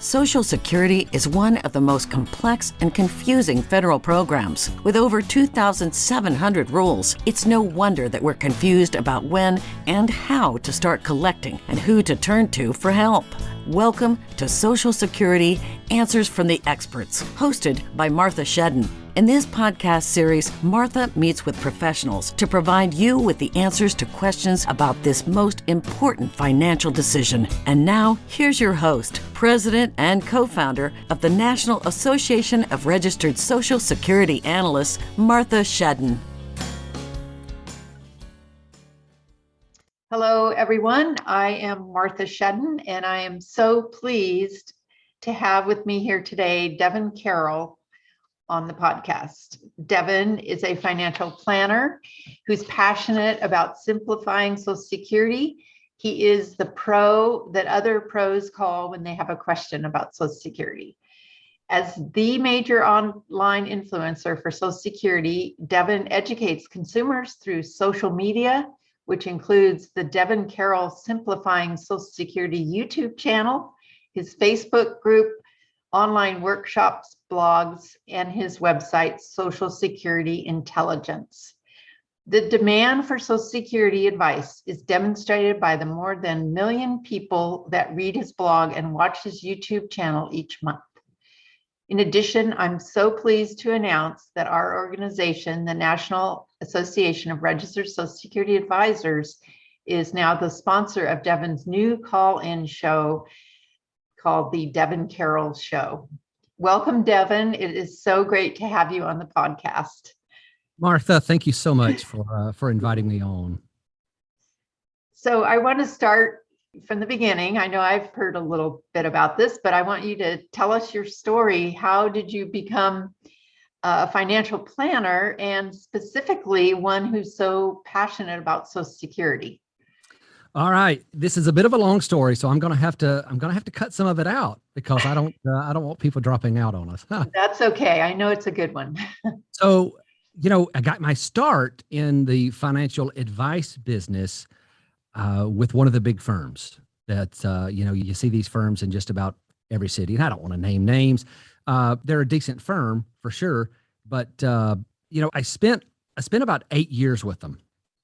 Social Security is one of the most complex and confusing federal programs. With over 2,700 rules, it's no wonder that we're confused about when and how to start collecting and who to turn to for help. Welcome to Social Security Answers from the Experts, hosted by Martha Shedden. In this podcast series, Martha meets with professionals to provide you with the answers to questions about this most important financial decision. And now, here's your host, president and co-founder of the National Association of Registered Social Security Analysts, Martha Shedden. Hello, everyone. I am Martha Shedden, and I am so pleased to have with me here today Devin Carroll on the podcast. Devin is a financial planner who's passionate about simplifying Social Security. He is the pro that other pros call when they have a question about Social Security. As the major online influencer for Social Security, Devin educates consumers through social media, which includes the Devin Carroll Simplifying Social Security YouTube channel, his Facebook group, online workshops, blogs, and his website, Social Security Intelligence. The demand for Social Security advice is demonstrated by the more than 1 million people that read his blog and watch his YouTube channel each month. In addition, I'm so pleased to announce that our organization, the National Association of Registered Social Security Advisors, is now the sponsor of Devin's new call-in show called the Devin Carroll Show. Welcome, Devin. It is so great to have you on the podcast. Martha, thank you so much for inviting me on. So I want to start from the beginning. I know I've heard a little bit about this, but I want you to tell us your story. How did you become a financial planner, and specifically one who's so passionate about Social Security? All right, this is a bit of a long story, so I'm gonna have to cut some of it out because I don't want people dropping out on us. That's okay. I know it's a good one. So, I got my start in the financial advice business with one of the big firms that you see these firms in just about every city, and I don't want to name names. They're a decent firm for sure, but I spent about 8 years with them,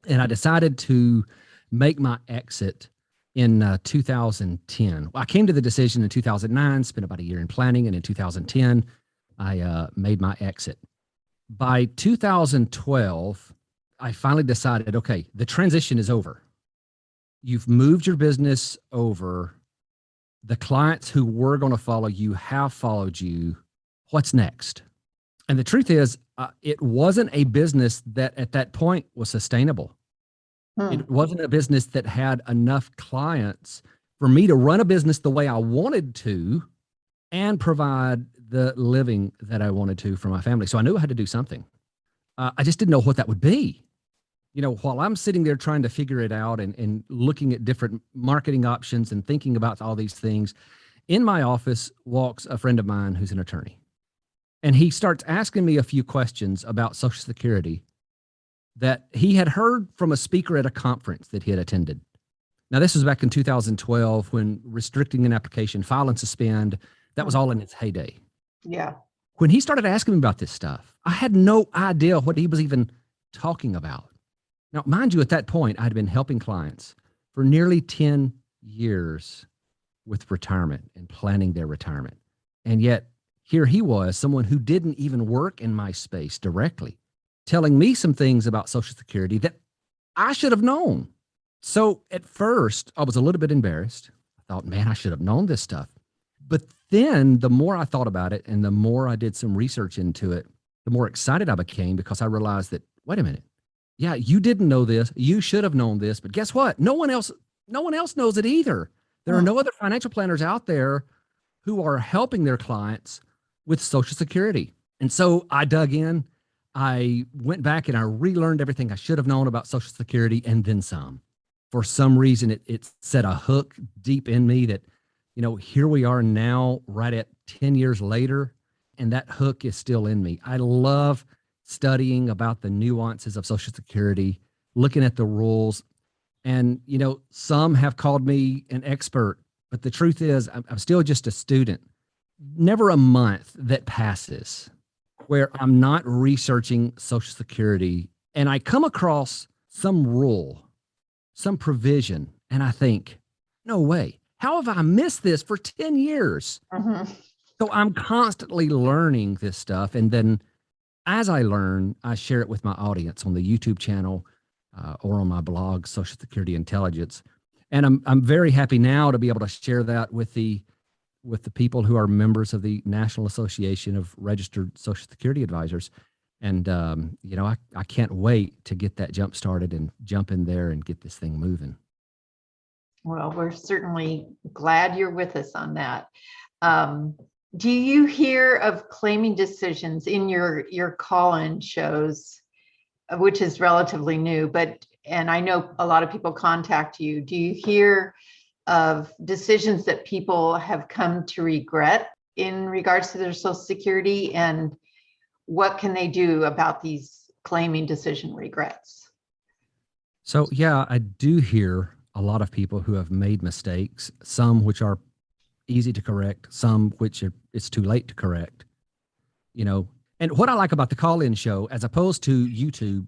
and I decided to make my exit in 2010. I came to the decision in 2009, spent about a year in planning, and in 2010, I made my exit. By 2012, I finally decided, okay, the transition is over. You've moved your business over. The clients who were going to follow you have followed you. What's next? And the truth is, it wasn't a business that at that point was sustainable. It wasn't a business that had enough clients for me to run a business the way I wanted to and provide the living that I wanted to for my family. So I knew I had to do something. I just didn't know what that would be. While I'm sitting there trying to figure it out and looking at different marketing options and thinking about all these things, in my office walks a friend of mine who's an attorney. And he starts asking me a few questions about Social Security that he had heard from a speaker at a conference that he had attended. Now, this was back in 2012 when restricting an application, file and suspend, that was all in its heyday. Yeah. When he started asking me about this stuff, I had no idea what he was even talking about. Now, mind you, at that point, I'd been helping clients for nearly 10 years with retirement and planning their retirement. And yet, here he was, someone who didn't even work in my space directly, telling me some things about Social Security that I should have known. So at first, I was a little bit embarrassed. I thought, man, I should have known this stuff. But then the more I thought about it and the more I did some research into it, the more excited I became because I realized that, wait a minute. Yeah, you didn't know this. You should have known this. But guess what? No one else knows it either. There are no other financial planners out there who are helping their clients with Social Security. And so I dug in. I went back and I relearned everything I should have known about Social Security and then some. For some reason, it set a hook deep in me that, here we are now right at 10 years later, and that hook is still in me. I love studying about the nuances of Social Security, looking at the rules. And, some have called me an expert But the truth is, I'm still just a student. Never a month that passes where I'm not researching Social Security and I come across some rule, some provision, and I think, no way. How have I missed this for 10 years? Mhm. So I'm constantly learning this stuff. And then as I learn, I share it with my audience on the YouTube channel or on my blog, Social Security Intelligence. And I'm very happy now to be able to share that with the people who are members of the National Association of Registered Social Security Advisors. And, I can't wait to get that jump started and jump in there and get this thing moving. Well, we're certainly glad you're with us on that. Do you hear of claiming decisions in your call-in shows, which is relatively new, and I know a lot of people contact you. Do you hear of decisions that people have come to regret in regards to their Social Security, and what can they do about these claiming decision regrets? So, yeah, I do hear a lot of people who have made mistakes, some which are easy to correct, some which it's too late to correct. And what I like about the call-in show, as opposed to YouTube,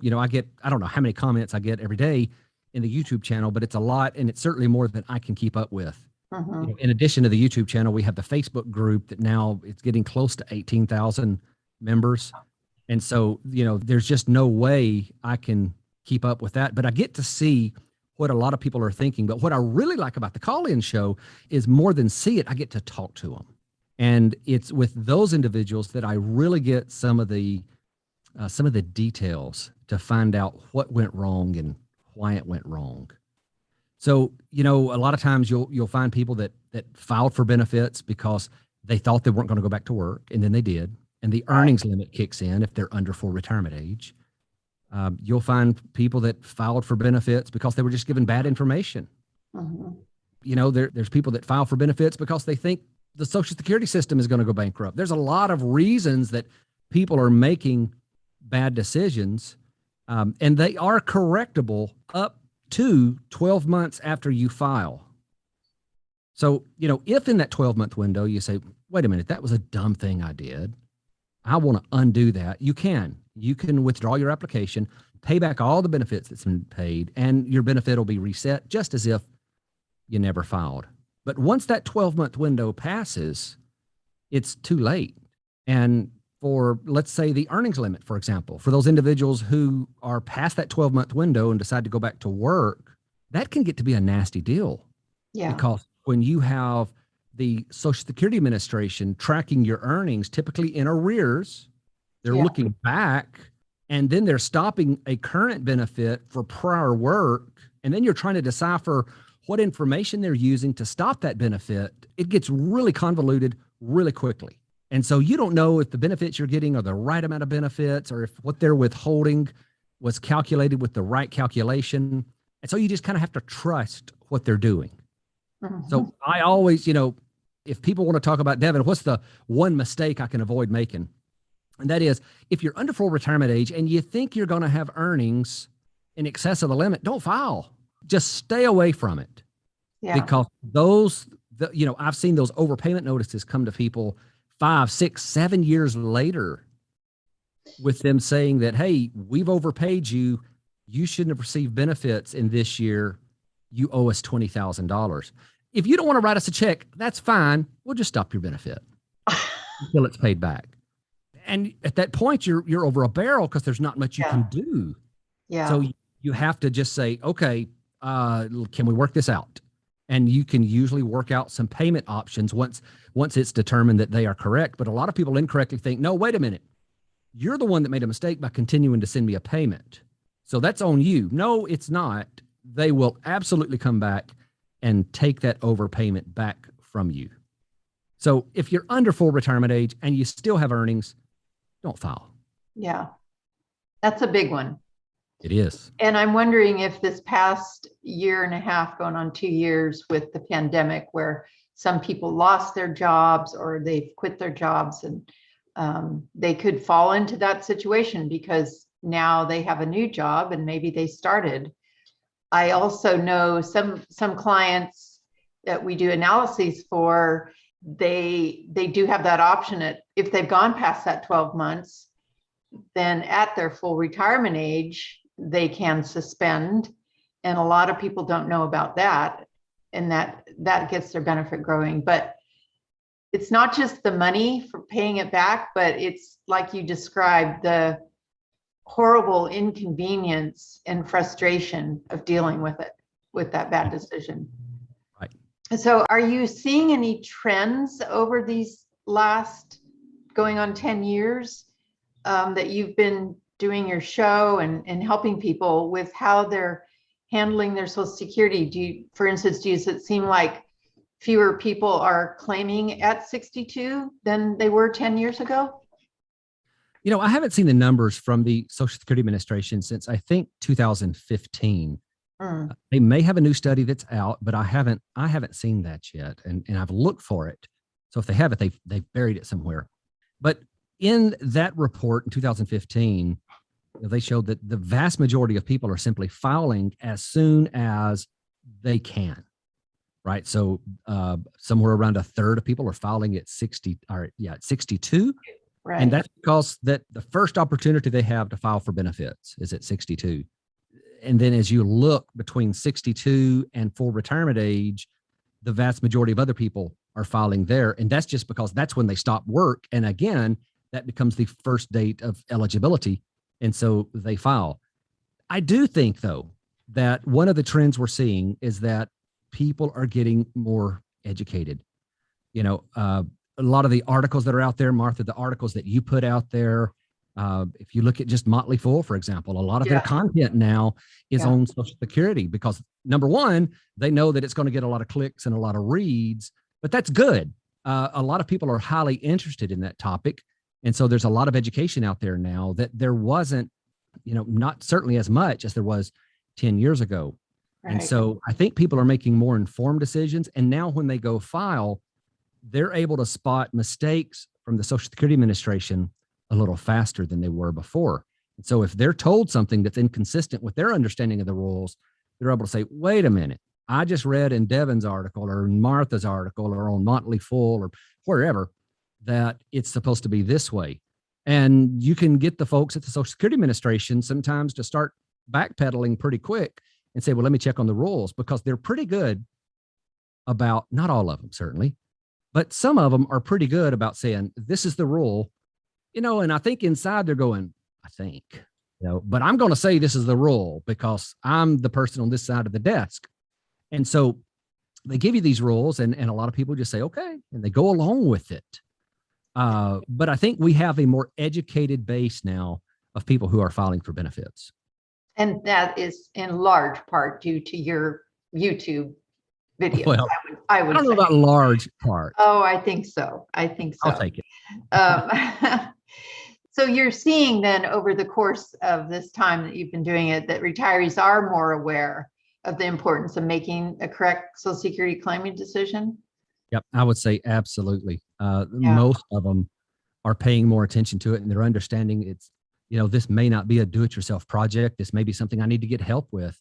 I don't know how many comments I get every day in the YouTube channel, but it's a lot, and it's certainly more than I can keep up with. Mhm. In addition to the YouTube channel, we have the Facebook group that now it's getting close to 18,000 members. And so, there's just no way I can keep up with that, but I get to see what a lot of people are thinking. But what I really like about the call-in show is more than see it, I get to talk to them. And it's with those individuals that I really get some of the details to find out what went wrong and why it went wrong. So, a lot of times you'll find people that filed for benefits because they thought they weren't going to go back to work, and then they did. And the earnings limit kicks in if they're under full retirement age. You'll find people that filed for benefits because they were just given bad information. Mhm. There's people that file for benefits because they think the Social Security system is going to go bankrupt. There's a lot of reasons that people are making bad decisions, and they are correctable up to 12 months after you file. So, if in that 12-month window you say, wait a minute, that was a dumb thing I did, I want to undo that. You can withdraw your application, pay back all the benefits that's been paid, and your benefit will be reset just as if you never filed. But once that 12-month window passes, it's too late. And for, let's say, the earnings limit, for example, for those individuals who are past that 12-month window and decide to go back to work, that can get to be a nasty deal. Yeah. Because when you have the Social Security Administration tracking your earnings, typically in arrears, they're looking back, and then they're stopping a current benefit for prior work, and then you're trying to decipher what information they're using to stop that benefit. It gets really convoluted really quickly. And so you don't know if the benefits you're getting are the right amount of benefits, or if what they're withholding was calculated with the right calculation. And so you just kind of have to trust what they're doing. Mhm. So I always, if people want to talk about, Devin, what's the one mistake I can avoid making? And that is, if you're under full retirement age and you think you're going to have earnings in excess of the limit, don't file. Just stay away from it. Yeah. Because I've seen those overpayment notices come to people 5, 6, 7 years later with them saying that, hey, we've overpaid you. You shouldn't have received benefits in this year. You owe us $20,000. If you don't want to write us a check, that's fine. We'll just stop your benefit until it's paid back. And at that point, you're over a barrel because there's not much you can do. Yeah. So you have to just say, okay, can we work this out? And you can usually work out some payment options once it's determined that they are correct. But a lot of people incorrectly think, no, wait a minute. You're the one that made a mistake by continuing to send me a payment. So that's on you. No, it's not. They will absolutely come back and take that overpayment back from you. So if you're under full retirement age and you still have earnings, don't file. Yeah. That's a big one. It is. And I'm wondering if this past year and a half, going on 2 years with the pandemic, where some people lost their jobs or they've quit their jobs, and they could fall into that situation because now they have a new job and maybe they started. I also know some clients that we do analyses for, they do have that option if they've gone past that 12 months, then at their full retirement age, they can suspend. And a lot of people don't know about that. And that gets their benefit growing. But it's not just the money for paying it back, but it's like you described, the horrible inconvenience and frustration of dealing with it, with that bad decision. Right. So are you seeing any trends over these last going on 10 years that you've been doing your show and helping people with how they're handling their Social Security? For instance, does it seem like fewer people are claiming at 62 than they were 10 years ago? I haven't seen the numbers from the Social Security Administration since I think 2015. They may have a new study that's out, but I haven't seen that yet, and I've looked for it. So if they have it, they've buried it somewhere. But in that report in 2015, they showed that the vast majority of people are simply filing as soon as they can, right? So somewhere around a third of people are filing at 62. Right. And that's because that the first opportunity they have to file for benefits is at 62. And then as you look between 62 and full retirement age, the vast majority of other people are filing there. And that's just because that's when they stop work. And again, that becomes the first date of eligibility. And so they file. I do think, though, that one of the trends we're seeing is that people are getting more educated. A lot of the articles that are out there, Martha, the articles that you put out there, if you look at just Motley Fool, for example, a lot of their content now is on Social Security because, number one, they know that it's going to get a lot of clicks and a lot of reads, but that's good. A lot of people are highly interested in that topic. And so there's a lot of education out there now that there wasn't, not certainly as much as there was 10 years ago. Right. And so I think people are making more informed decisions. And now when they go file, they're able to spot mistakes from the Social Security Administration a little faster than they were before. And so if they're told something that's inconsistent with their understanding of the rules, they're able to say, wait a minute, I just read in Devin's article or in Martha's article or on Motley Fool or wherever that it's supposed to be this way. And you can get the folks at the Social Security Administration sometimes to start backpedaling pretty quick and say, well, let me check on the rules, because they're pretty good about, not all of them certainly, but some of them are pretty good about saying, this is the rule, and I think inside they're going, I think, but I'm going to say this is the rule because I'm the person on this side of the desk. And so they give you these rules and a lot of people just say, okay, and they go along with it. But I think we have a more educated base now of people who are filing for benefits. And that is in large part due to your YouTube videos. Well, I would I don't know say. about large part. Oh, I think so. I'll take it. So you're seeing then over the course of this time that you've been doing it, that retirees are more aware of the importance of making a correct Social Security claiming decision? Yep, I would say absolutely. Most of them are paying more attention to it, and they're understanding it's, this may not be a do-it-yourself project. This may be something I need to get help with,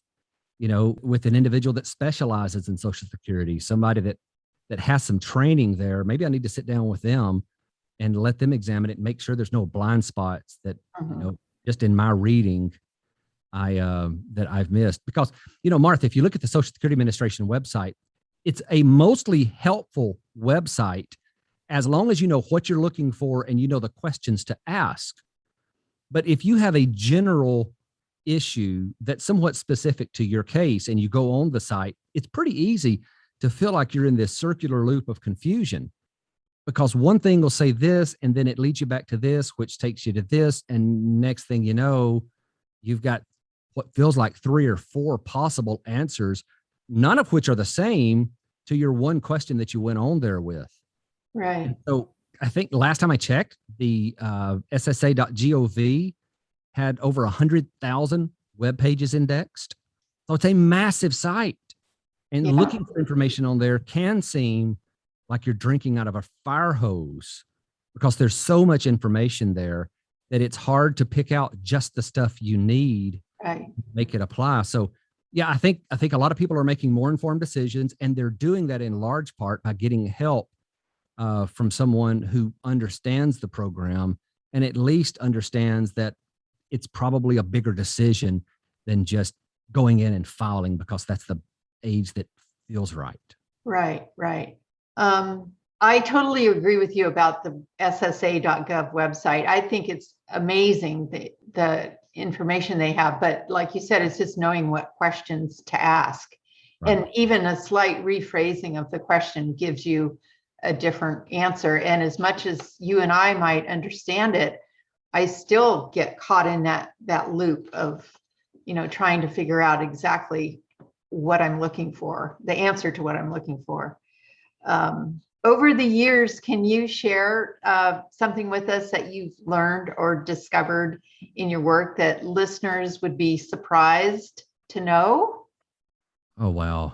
with an individual that specializes in Social Security, somebody that has some training there. Maybe I need to sit down with them and let them examine it and make sure there's no blind spots that, just in my reading, that I've missed. Because, Martha, if you look at the Social Security Administration website, it's a mostly helpful website as long as you know what you're looking for and the questions to ask. But if you have a general issue that's somewhat specific to your case and you go on the site, it's pretty easy to feel like you're in this circular loop of confusion, because one thing will say this and then it leads you back to this, which takes you to this. And next thing you know, you've got what feels like 3 or 4 possible answers, none of which are the same to your one question that you went on there with. Right. And so I think last time I checked, the rssa.gov had over 100,000 web pages indexed. So it's a massive site. And looking for information on there can seem like you're drinking out of a fire hose, because there's so much information there that it's hard to pick out just the stuff you need, right, make it apply. So Yeah, I think a lot of people are making more informed decisions, and they're doing that in large part by getting help from someone who understands the program and at least understands that it's probably a bigger decision than just going in and filing because that's the age that feels right. Right, right. I totally agree with you about the ssa.gov website. I think it's amazing the information they have, but like you said, it's just knowing what questions to ask. Right. And even a slight rephrasing of the question gives you a different answer. And as much as you and I might understand it, I still get caught in that loop of, trying to figure out exactly what I'm looking for, the answer to what I'm looking for. Over the years, can you share something with us that you've learned or discovered in your work that listeners would be surprised to know? Oh, wow.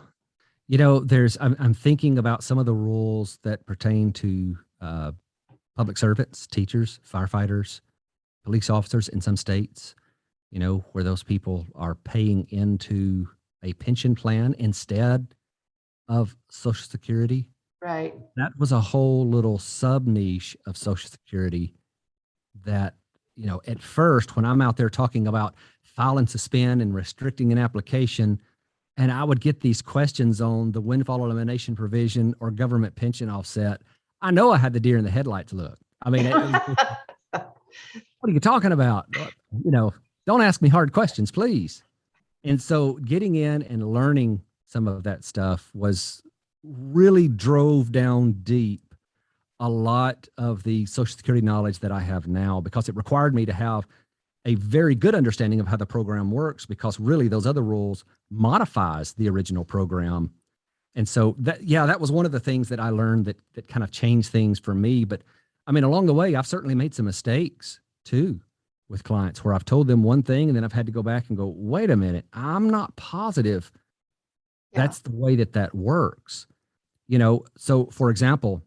I'm thinking about some of the rules that pertain to public servants, teachers, firefighters, police officers in some states, where those people are paying into a pension plan instead of Social Security. Right. That was a whole little sub niche of Social Security that, at first, when I'm out there talking about file and suspend and restricting an application, and I would get these questions on the windfall elimination provision or government pension offset, I know I had the deer in the headlights look. I mean, what are you talking about? Don't ask me hard questions, please. And so getting in and learning some of that stuff really drove down deep a lot of the Social Security knowledge that I have now, because it required me to have a very good understanding of how the program works, because really those other rules modifies the original program. And so that was one of the things that I learned that kind of changed things for me. But I mean, along the way, I've certainly made some mistakes too with clients where I've told them one thing and then I've had to go back and go, wait a minute, I'm not positive that's the way that works. So for example,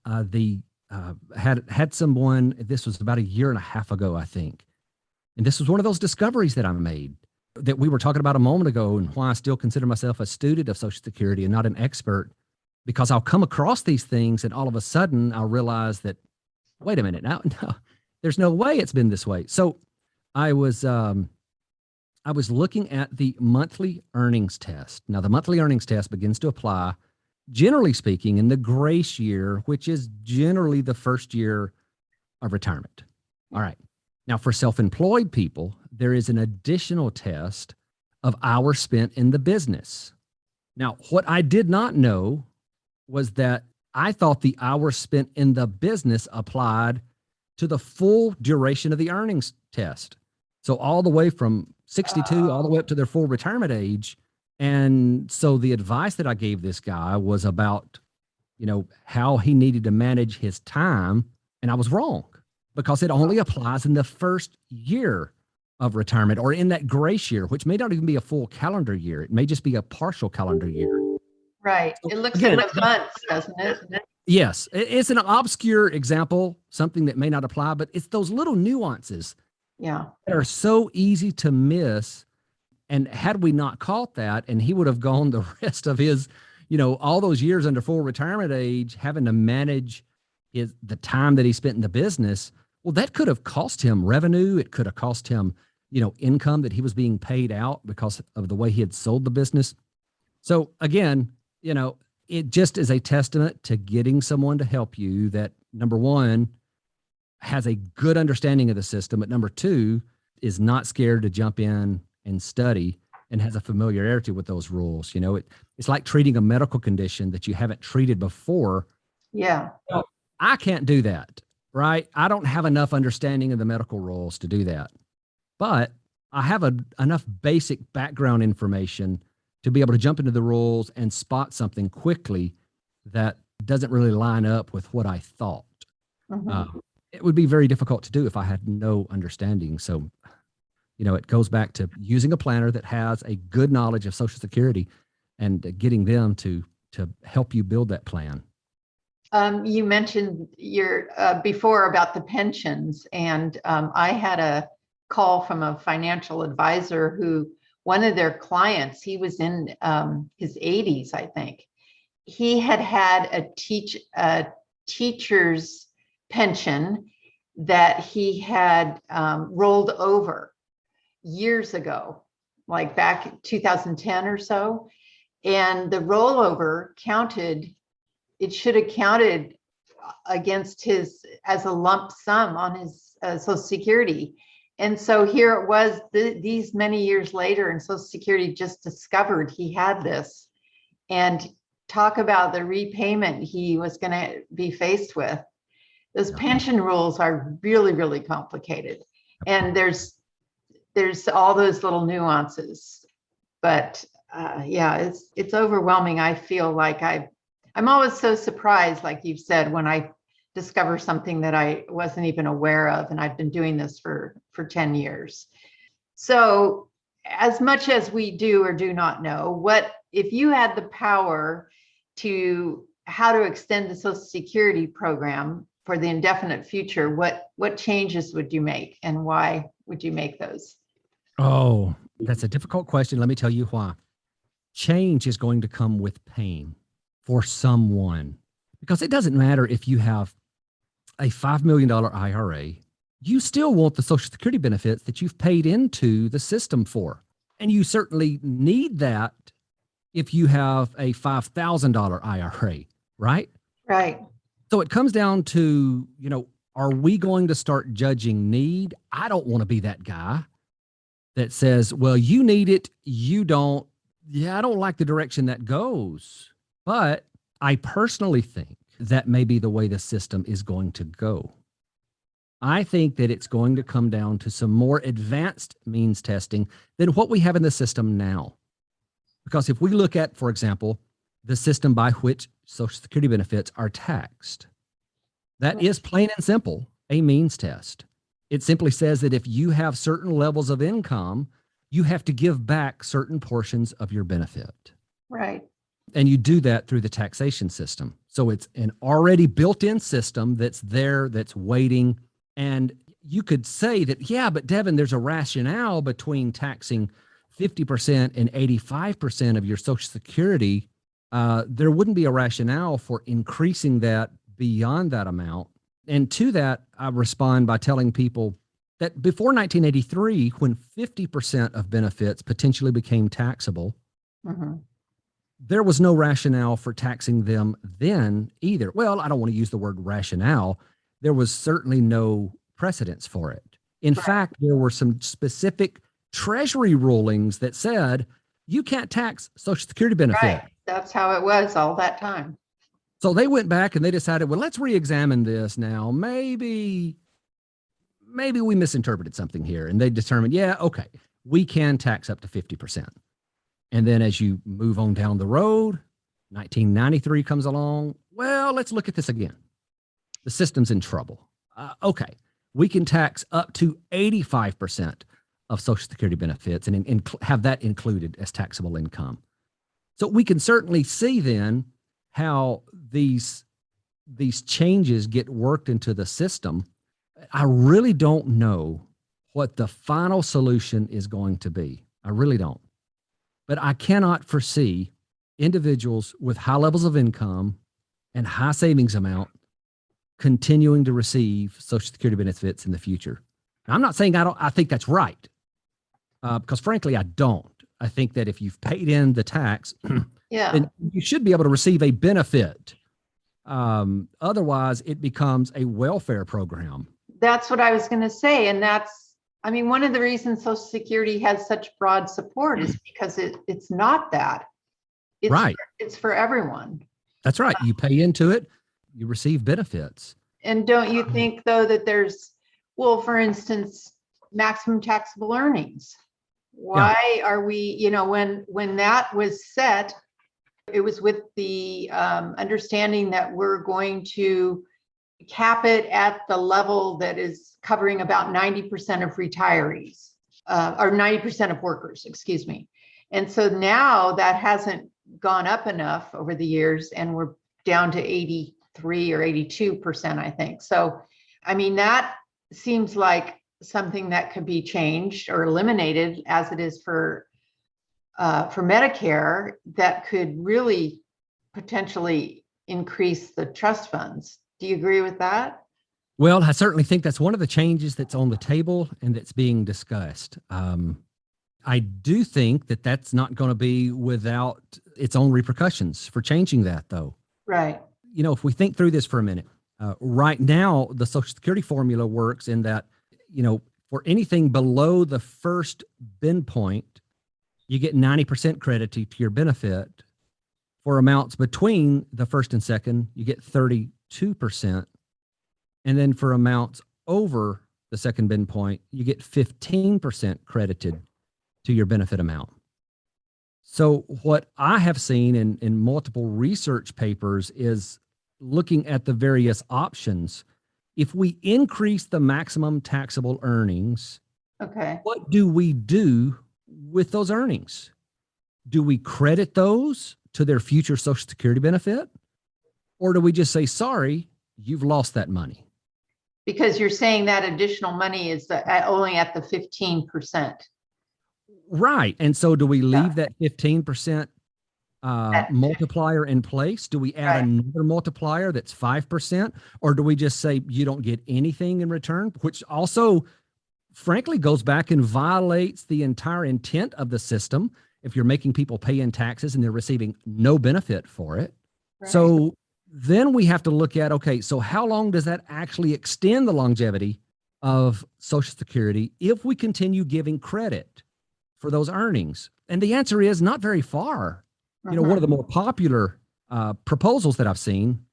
had someone, this was about a year and a half ago, I think. And this was one of those discoveries that I made that we were talking about a moment ago, and why I still consider myself a student of Social Security and not an expert, because I'll come across these things and all of a sudden I'll realize that, wait a minute, no, there's no way it's been this way. So I was looking at the monthly earnings test. Now, the monthly earnings test begins to apply, generally speaking, in the grace year, which is generally the first year of retirement. All right. Now, for self-employed people, there is an additional test of hours spent in the business. Now, what I did not know was that I thought the hours spent in the business applied to the full duration of the earnings test. So all the way from 62 all the way up to their full retirement age. And so the advice that I gave this guy was about, how he needed to manage his time. And I was wrong, because it only applies in the first year of retirement, or in that grace year, which may not even be a full calendar year. It may just be a partial calendar year. Right. So It looks again, at the months, doesn't it? yes, it's an obscure example, something that may not apply, but it's those little nuances Yeah. that are so easy to miss. And had we not caught that, and he would have gone the rest of his, all those years under full retirement age, having to manage the time that he spent in the business, well, that could have cost him revenue. It could have cost him, income that he was being paid out because of the way he had sold the business. So again, it just is a testament to getting someone to help you that, number one, has a good understanding of the system, but number two, is not scared to jump in and study and has a familiarity with those rules. It's like treating a medical condition that you haven't treated before. Yeah. Well, I can't do that, right? I don't have enough understanding of the medical rules to do that, but I have enough basic background information to be able to jump into the rules and spot something quickly that doesn't really line up with what I thought. Mhm. It would be very difficult to do if I had no understanding. So, it goes back to using a planner that has a good knowledge of Social Security and getting them to help you build that plan. You mentioned before about the pensions, and I had a call from a financial advisor who one of their clients, he was in his 80s, I think. He had a teacher's pension that he had rolled over years ago, like back in 2010 or so. And the rollover it should have counted against his as a lump sum on his Social Security. And so here it was these many years later, and Social Security just discovered he had this. And talk about the repayment he was going to be faced with. Those pension rules are really, really complicated. And there's all those little nuances. But yeah, it's overwhelming. I feel like I'm always so surprised, like you've said, when I discover something that I wasn't even aware of, and I've been doing this for 10 years. So as much as we do or do not know, what if you had the power to how to extend the Social Security program for the indefinite future, what changes would you make, and why would you make those? Oh, that's a difficult question. Let me tell you why. Change is going to come with pain for someone, because it doesn't matter if you have a $5 million IRA, you still want the Social Security benefits that you've paid into the system for. And you certainly need that if you have a $5,000 IRA, right? Right. So it comes down to, are we going to start judging need? I don't want to be that guy that says, well, you need it, you don't. Yeah, I don't like the direction that goes. But I personally think that may be the way the system is going to go. I think that it's going to come down to some more advanced means testing than what we have in the system now. Because if we look at, for example, the system by which Social Security benefits are taxed, that is plain and simple a means test. It simply says that if you have certain levels of income, you have to give back certain portions of your benefit. Right. And you do that through the taxation system. So it's an already built-in system that's there, that's waiting. And you could say that, yeah, but Devin, there's a rationale between taxing 50% and 85% of your Social Security. There wouldn't be a rationale for increasing that beyond that amount. And to that, I respond by telling people that before 1983, when 50% of benefits potentially became taxable, there was no rationale for taxing them then either. Well, I don't want to use the word rationale. There was certainly no precedence for it. In fact, there were some specific Treasury rulings that said you can't tax Social Security benefit. Right. That's how it was all that time. So they went back and they decided, well, let's re-examine this now. Maybe we misinterpreted something here. And they determined, yeah, okay, we can tax up to 50%. And then as you move on down the road, 1993 comes along. Well, let's look at this again. The system's in trouble. Okay, we can tax up to 85% of Social Security benefits and have that included as taxable income. So we can certainly see then how these changes get worked into the system. I really don't know what the final solution is going to be. I really don't. But I cannot foresee individuals with high levels of income and high savings amount continuing to receive Social Security benefits in the future. Now, I'm not saying I think that's right, because frankly, I don't. I think that if you've paid in the tax, then you should be able to receive a benefit. Otherwise, it becomes a welfare program. That's what I was going to say. And one of the reasons Social Security has such broad support is because it's not that. It's right. It's for everyone. That's right. You pay into it, you receive benefits. And don't you think, though, that there's, well, for instance, maximum taxable earnings? Why are we, when that was set, it was with the understanding that we're going to cap it at the level that is covering about 90% of retirees, or 90% of workers, excuse me. And so now that hasn't gone up enough over the years, and we're down to 83 or 82%, I think. So, that seems like something that could be changed or eliminated, as it is for for Medicare that could really potentially increase the trust funds. Do you agree with that? Well, I certainly think that's one of the changes that's on the table and that's being discussed. I do think that that's not going to be without its own repercussions for changing that, though. Right. You know, if we think through this for a minute, right now, the Social Security formula works in that, you know, for anything below the first bin point, you get 90% credit to your benefit. For amounts between the first and second, you get 32%. And then for amounts over the second bin point, you get 15% credited to your benefit amount. So what I have seen in multiple research papers is looking at the various options. If we increase the maximum taxable earnings, Okay. what do we do with those earnings? Do we credit those to their future Social Security benefit? Or do we just say, sorry, you've lost that money? Because you're saying that additional money is only at the 15%. Right. And so do we leave that 15% multiplier in place? Do we add another multiplier that's 5%? Or do we just say you don't get anything in return, which also, frankly, goes back and violates the entire intent of the system if you're making people pay in taxes and they're receiving no benefit for it. Right. So then we have to look at, okay, so how long does that actually extend the longevity of Social Security if we continue giving credit for those earnings? And the answer is not very far. You know, one of the more popular proposals that I've seen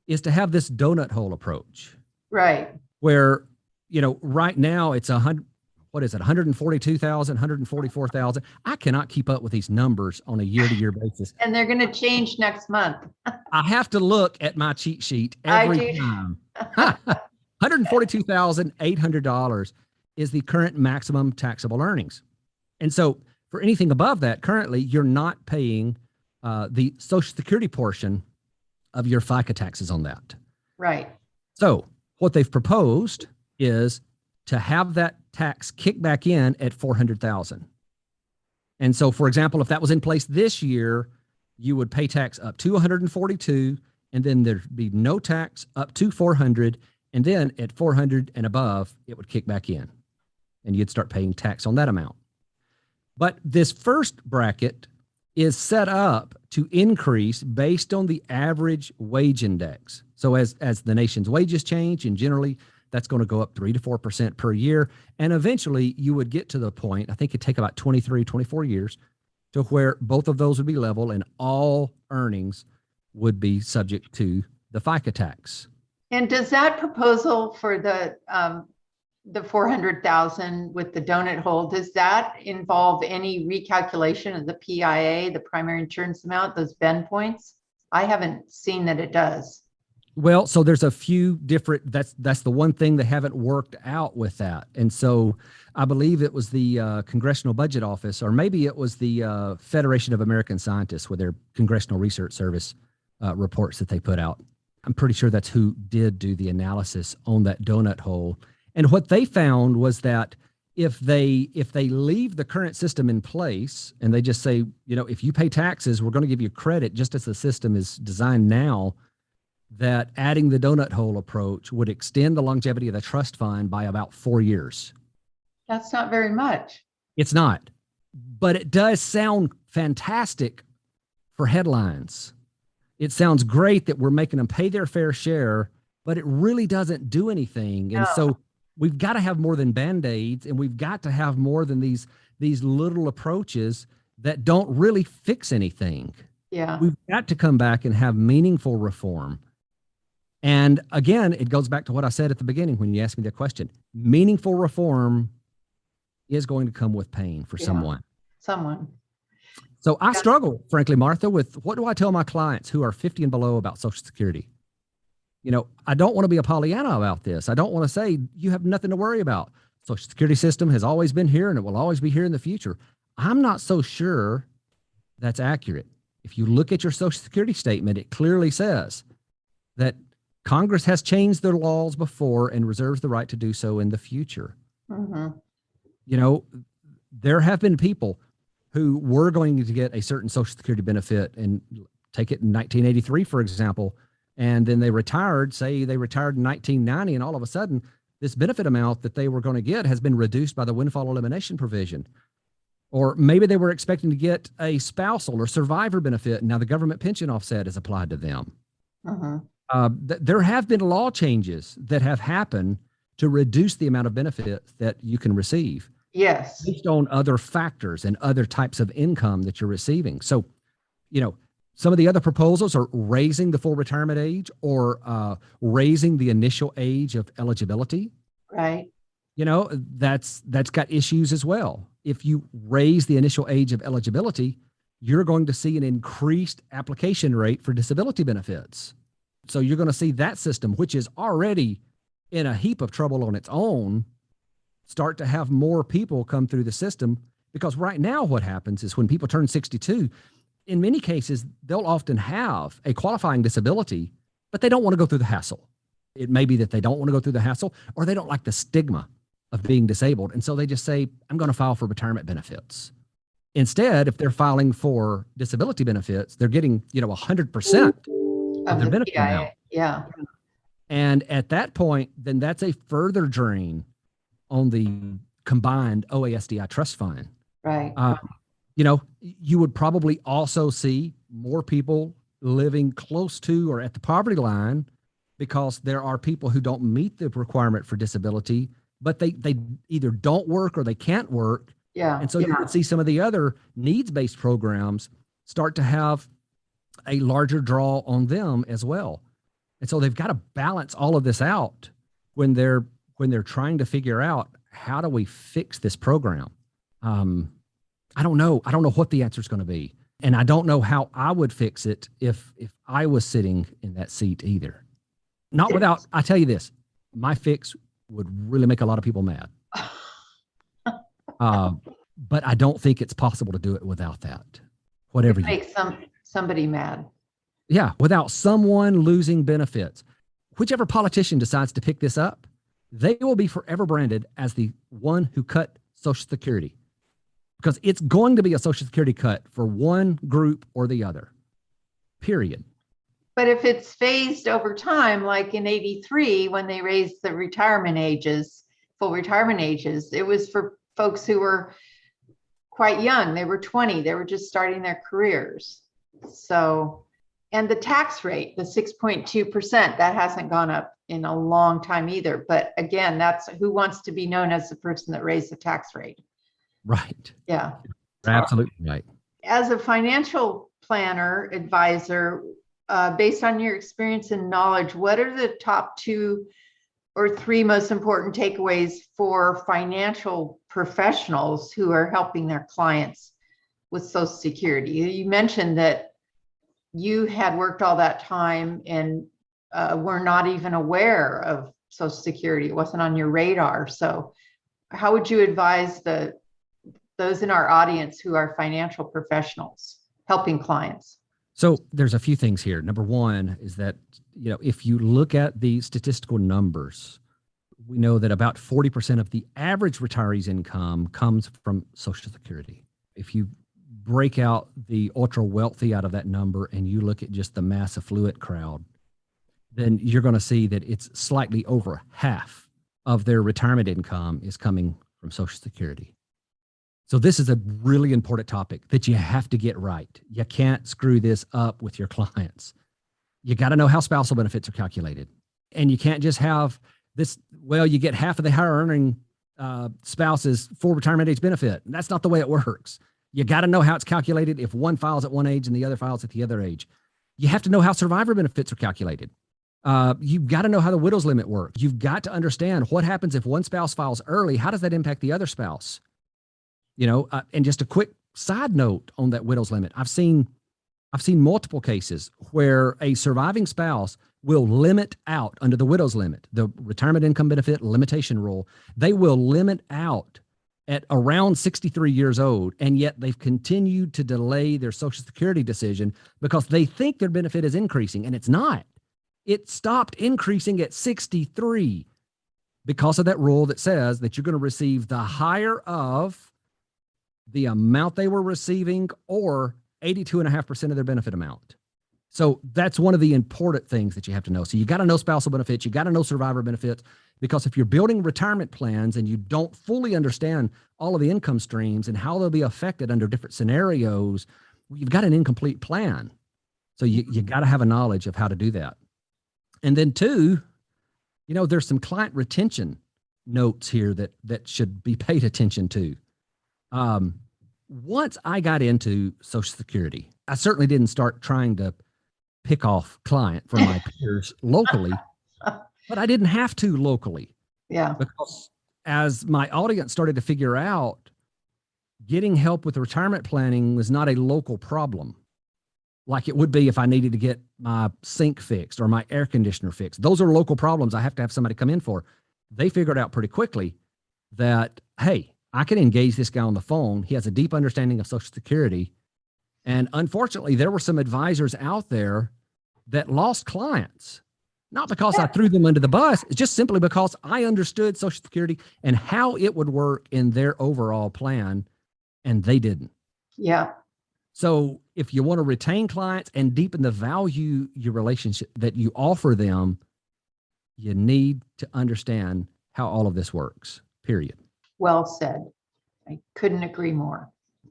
is to have this donut hole approach. Right. Where, you know, right now it's 142,000, 144,000. I cannot keep up with these numbers on a year-to-year basis. And they're going to change next month. I have to look at my cheat sheet every time. $142,800 is the current maximum taxable earnings. And so for anything above that, currently, you're not paying the Social Security portion of your FICA taxes on that. Right. So what they've proposed is to have that tax kick back in at $400,000. And so, for example, if that was in place this year, you would pay tax up to $142,000, and then there'd be no tax up to $400,000, and then at $400,000 and above, it would kick back in, and you'd start paying tax on that amount. But this first bracket is set up to increase based on the average wage index. So as the nation's wages change, and generally that's going to go up 3 to 4% per year. And eventually you would get to the point, I think it'd take about 23, 24 years to where both of those would be level and all earnings would be subject to the FICA tax. And does that proposal for the 400,000 with the donut hole, does that involve any recalculation of the PIA, the primary insurance amount, those bend points? I haven't seen that it does. Well, so there's a few different, that's the one thing they haven't worked out with that. And so I believe it was the Congressional Budget Office, or maybe it was the Federation of American Scientists with their Congressional Research Service reports that they put out. I'm pretty sure that's who did do the analysis on that donut hole. And what they found was that if they leave the current system in place and they just say, you know, if you pay taxes, we're going to give you credit just as the system is designed now, that adding the donut hole approach would extend the longevity of the trust fund by about 4 years. That's not very much. It's not, but it does sound fantastic for headlines. It sounds great that we're making them pay their fair share, but it really doesn't do anything. And so we've got to have more than Band-Aids, and we've got to have more than these little approaches that don't really fix anything. Yeah. We've got to come back and have meaningful reform. And again, it goes back to what I said at the beginning when you asked me the question. Meaningful reform is going to come with pain for someone. So I struggle, frankly, Martha, with what do I tell my clients who are 50 and below about Social Security? You know, I don't want to be a Pollyanna about this. I don't want to say you have nothing to worry about. Social Security system has always been here and it will always be here in the future. I'm not so sure that's accurate. If you look at your Social Security statement, it clearly says that Congress has changed their laws before and reserves the right to do so in the future. Mm-hmm. You know, there have been people who were going to get a certain Social Security benefit, and take it in 1983, for example, and then they retired, say they retired in 1990, and all of a sudden this benefit amount that they were going to get has been reduced by the windfall elimination provision. Or maybe they were expecting to get a spousal or survivor benefit, and now the government pension offset is applied to them. There have been law changes that have happened to reduce the amount of benefits that you can receive. Yes. Based on other factors and other types of income that you're receiving. So, some of the other proposals are raising the full retirement age, or raising the initial age of eligibility. Right. That's got issues as well. If you raise the initial age of eligibility, you're going to see an increased application rate for disability benefits. So you're going to see that system, which is already in a heap of trouble on its own, start to have more people come through the system. Because right now what happens is when people turn 62, in many cases, they'll often have a qualifying disability, but they don't want to go through the hassle. It may be that they don't want to go through the hassle, or they don't like the stigma of being disabled. And so they just say, I'm going to file for retirement benefits. Instead, if they're filing for disability benefits, they're getting, 100% of their benefit amount. Yeah. And at that point, then that's a further drain on the combined OASDI trust fund. Right. You would probably also see more people living close to or at the poverty line, because there are people who don't meet the requirement for disability, but they either don't work or they can't work. Yeah. And so you would see some of the other needs-based programs start to have a larger draw on them as well. And so they've got to balance all of this out when they're trying to figure out, how do we fix this program? I don't know. I don't know what the answer is going to be. And I don't know how I would fix it if I was sitting in that seat either. Not without, I tell you this, my fix would really make a lot of people mad. But I don't think it's possible to do it without that. Whatever you make somebody mad. Yeah, without someone losing benefits. Whichever politician decides to pick this up, they will be forever branded as the one who cut Social Security, because it's going to be a Social Security cut for one group or the other, period. But if it's phased over time, like in 83, when they raised the retirement ages, full retirement ages, it was for folks who were quite young. They were 20, they were just starting their careers. So, and the tax rate, the 6.2%, that hasn't gone up in a long time either. But again, that's who wants to be known as the person that raised the tax rate. Right. Yeah. Absolutely right. As a financial planner, advisor, based on your experience and knowledge, what are the top 2 or 3 most important takeaways for financial professionals who are helping their clients with Social Security? You mentioned that you had worked all that time and were not even aware of Social Security. It wasn't on your radar. So how would you advise those in our audience who are financial professionals helping clients? So there's a few things here. Number one is that, if you look at the statistical numbers, we know that about 40% of the average retiree's income comes from Social Security. If you break out the ultra wealthy out of that number and you look at just the mass affluent crowd, then you're going to see that it's slightly over half of their retirement income is coming from Social Security. So this is a really important topic that you have to get right. You can't screw this up with your clients. You got to know how spousal benefits are calculated. And you can't just have this, you get half of the higher earning spouse's full retirement age benefit. And that's not the way it works. You got to know how it's calculated if one files at one age and the other files at the other age. You have to know how survivor benefits are calculated. You've got to know how the widow's limit works. You've got to understand what happens if one spouse files early. How does that impact the other spouse? And just a quick side note on that widow's limit. I've seen multiple cases where a surviving spouse will limit out under the widow's limit, the retirement income benefit limitation rule. They will limit out at around 63 years old, and yet they've continued to delay their Social Security decision because they think their benefit is increasing, and it's not. It stopped increasing at 63 because of that rule that says that you're going to receive the higher of the amount they were receiving, or 82.5% of their benefit amount. So that's one of the important things that you have to know. So you got to know spousal benefits, you got to know survivor benefits, because if you're building retirement plans and you don't fully understand all of the income streams and how they'll be affected under different scenarios, you've got an incomplete plan. So you got to have a knowledge of how to do that. And then two, there's some client retention notes here that should be paid attention to. Once I got into Social Security, I certainly didn't start trying to pick off client from my peers locally, but I didn't have to locally. Yeah. Because as my audience started to figure out, getting help with retirement planning was not a local problem like it would be if I needed to get my sink fixed or my air conditioner fixed. Those are local problems I have to have somebody come in for. They figured out pretty quickly that, hey, I can engage this guy on the phone. He has a deep understanding of Social Security. And unfortunately, there were some advisors out there that lost clients, not because I threw them under the bus, it's just simply because I understood Social Security and how it would work in their overall plan, and they didn't. Yeah. So if you want to retain clients and deepen the value, your relationship that you offer them, you need to understand how all of this works, period. Well said. I couldn't agree more.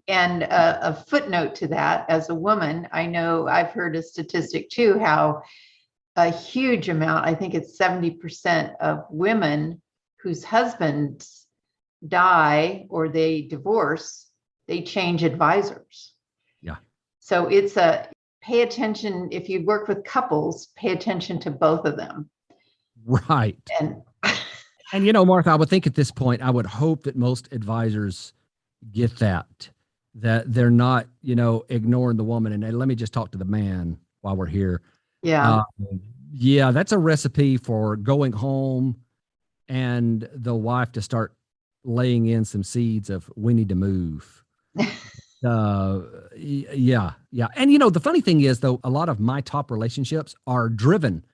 And a footnote to that, as a woman, I know I've heard a statistic too, how a huge amount, I think it's 70% of women whose husbands die or they divorce, they change advisors. Yeah. So it's pay attention. If you work with couples, pay attention to both of them. Right. And Martha, I would think at this point, I would hope that most advisors get that they're not, ignoring the woman. And let me just talk to the man while we're here. yeah. Yeah, that's a recipe for going home and the wife to start laying in some seeds of, we need to move. Yeah. And the funny thing is, though, a lot of my top relationships are driven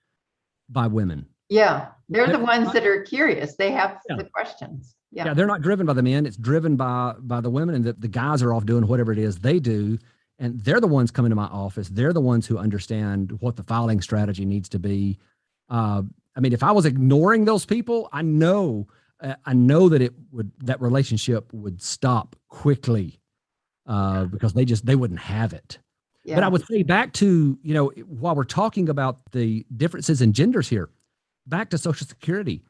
by women. Yeah. They're the ones that are curious. They have the questions. Yeah. They're not driven by the men. It's driven by the women, and the guys are off doing whatever it is they do. And they're the ones coming to my office. They're the ones who understand what the filing strategy needs to be. If I was ignoring those people, I know that that relationship would stop quickly, because they wouldn't have it. Yeah. But I would say back to, while we're talking about the differences in genders here, back to Social Security,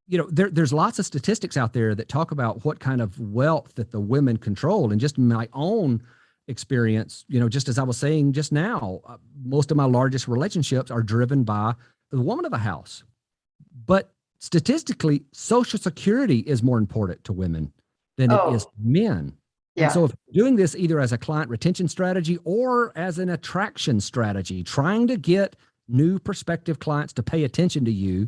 there's lots of statistics out there that talk about what kind of wealth that the women control. And just my own experience, just as I was saying just now, most of my largest relationships are driven by the woman of the house. But statistically, Social Security is more important to women than it is to men. Yeah. And so if you're doing this either as a client retention strategy or as an attraction strategy, trying to get new prospective clients to pay attention to you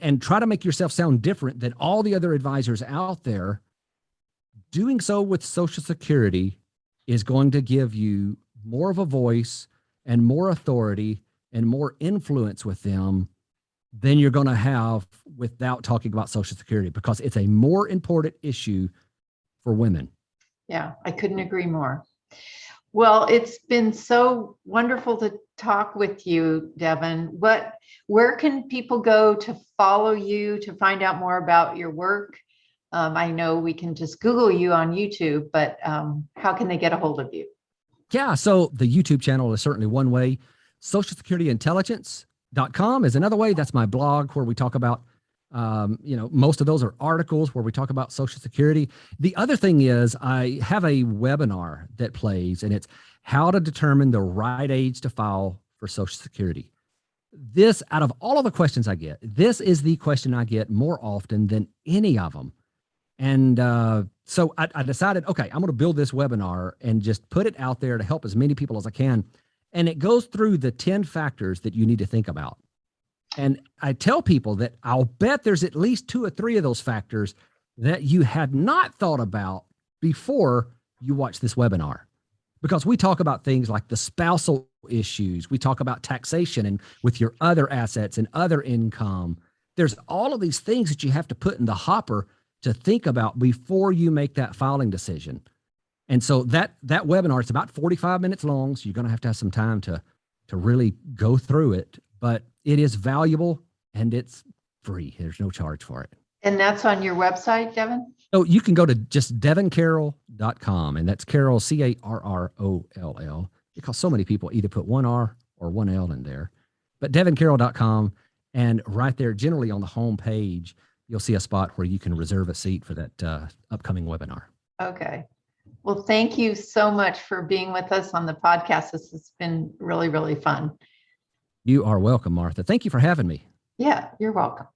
and try to make yourself sound different than all the other advisors out there, doing so with Social Security is going to give you more of a voice and more authority and more influence with them than you're going to have without talking about Social Security, because it's a more important issue for women. Yeah, I couldn't agree more. Well, it's been so wonderful to talk with you, Devin. Where can people go to follow you, to find out more about your work? I know we can just Google you on YouTube, but how can they get a hold of you? Yeah, so the YouTube channel is certainly one way. SocialSecurityIntelligence.com is another way. That's my blog where we talk about, most of those are articles where we talk about Social Security. The other thing is I have a webinar that plays, and it's how to determine the right age to file for Social Security. This, out of all of the questions I get, this is the question I get more often than any of them. And so I decided, okay, I'm going to build this webinar and just put it out there to help as many people as I can. And it goes through the 10 factors that you need to think about. And I tell people that I'll bet there's at least 2 or 3 of those factors that you had not thought about before you watch this webinar. Because we talk about things like the spousal issues. We talk about taxation and with your other assets and other income. There's all of these things that you have to put in the hopper to think about before you make that filing decision. And so that webinar, it's about 45 minutes long. So you're going to have some time to really go through it, but it is valuable and it's free. There's no charge for it. And that's on your website, Devin? So you can go to just devincarroll.com, and that's Carroll, Carroll, because so many people either put one R or one L in there. But devincarroll.com, and right there, generally on the home page, you'll see a spot where you can reserve a seat for that upcoming webinar. Okay. Well, thank you so much for being with us on the podcast. This has been really, really fun. You are welcome, Martha. Thank you for having me. Yeah, you're welcome.